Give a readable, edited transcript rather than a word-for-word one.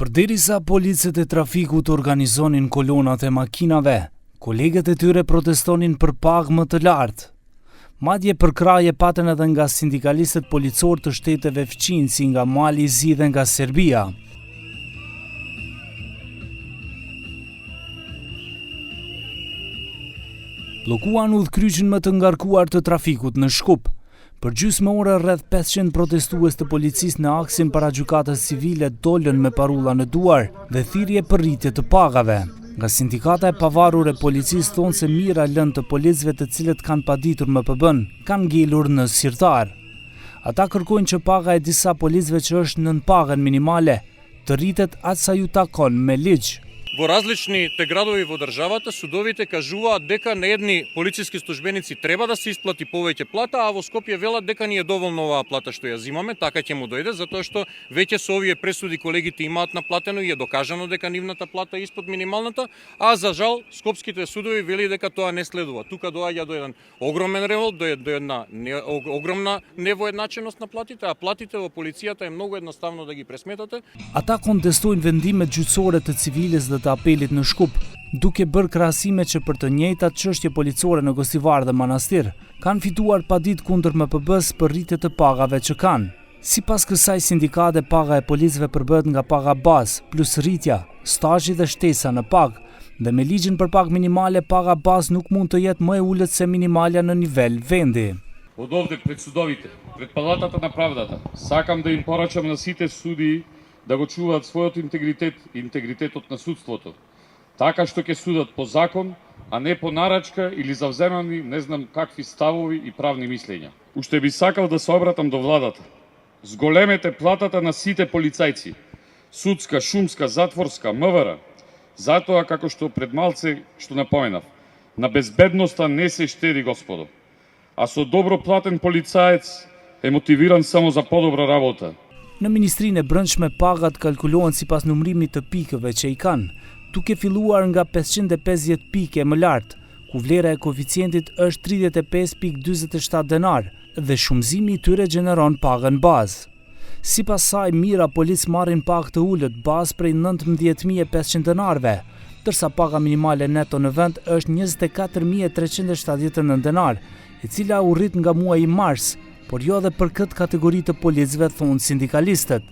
Përderisa policët e trafikut organizonin kolonat e makinave, kolegët e tyre protestonin për pagë më të lartë. Madje përkraje patën edhe nga sindikalistët policor të shteteve fqinj si nga Mali i Zi dhe nga Serbia. Bllokuan udhkryqin më të ngarkuar të trafikut në Shkup. Për gjysmë ore rreth 500 protestues të policisë në aksin para gjykatës civile dolën me parulla në duar dhe thirrje për rritje të pagave. Nga sindikata e pavarur e policisë thonë se mira lënë të policëve të cilët kanë paditur MPB-n, kanë ngelur në sirtar. Ata kërkojnë që paga e disa policëve që është nën pagën minimale të rritet atë sa ju takon me ligj. Во различните градови во државата судовите кажуваат дека на едни полициски службеници треба да се исплати повеќе плата, а во Скопје велат дека ни е доволно оваа плата што ја зимаме, така ќе му дојде, затоа што веќе со овие пресуди колегите имаат наплатено и е докажано дека нивната плата е испод минималната, а за жал скопските судови вели дека тоа не следува. Тука доаѓа до еден огромен револт, до една огромна невоедначеност на платите, а платите во полицијата е многу едноставно да ги пресметате. Ата kontestojnë vendimet gjyqësore të civilës dhe të apelit në Shkup, duke bërë krahasime që për të njëjtat çështje policore në Gosivar dhe Manastir, kanë fituar padit kundër MPB-s për rritje të pagave që kanë. Sipas kësaj sindikate, paga e policëve përbëhet nga paga bazë, plus rritja, stazhi dhe shtesa në pagë, dhe me ligjin për pagë minimale, paga bazë nuk mund të jetë më e ulët se minimalja në nivel vendi. Од овде пред судовите, пред палатата на правдата, сакам да им порачам на сите судии да го чуваат својот интегритет и интегритетот на судството, така што ќе судат по закон, а не по нарачка или завземани не знам какви ставови и правни мислења. Уште би сакал да се обратам до владата. Зголемете платата на сите полицајци, судска, шумска, затворска, МВР, затоа како што пред малце што напоменав, на безбедноста не се штеди, господо, а со добро платен полицаец е мотивиран само за подобра работа. Në Ministrinë e Brendshme pagat kalkulohen sipas numërimit të pikëve që i kanë, duke filluar nga 550 pike më lart, ku vlera e koeficientit është 35.47 denar dhe shumëzimi i tyre gjeneron pagën bazë. Sipas saj, mira policë marrin pagë të ulët bazë prej 19.500 denarve, ndërsa paga minimale neto në vend është 24.379 denar, e cila u rrit nga muaji mars, por jo edhe për këtë kategori të policëve, thonë sindikalistët.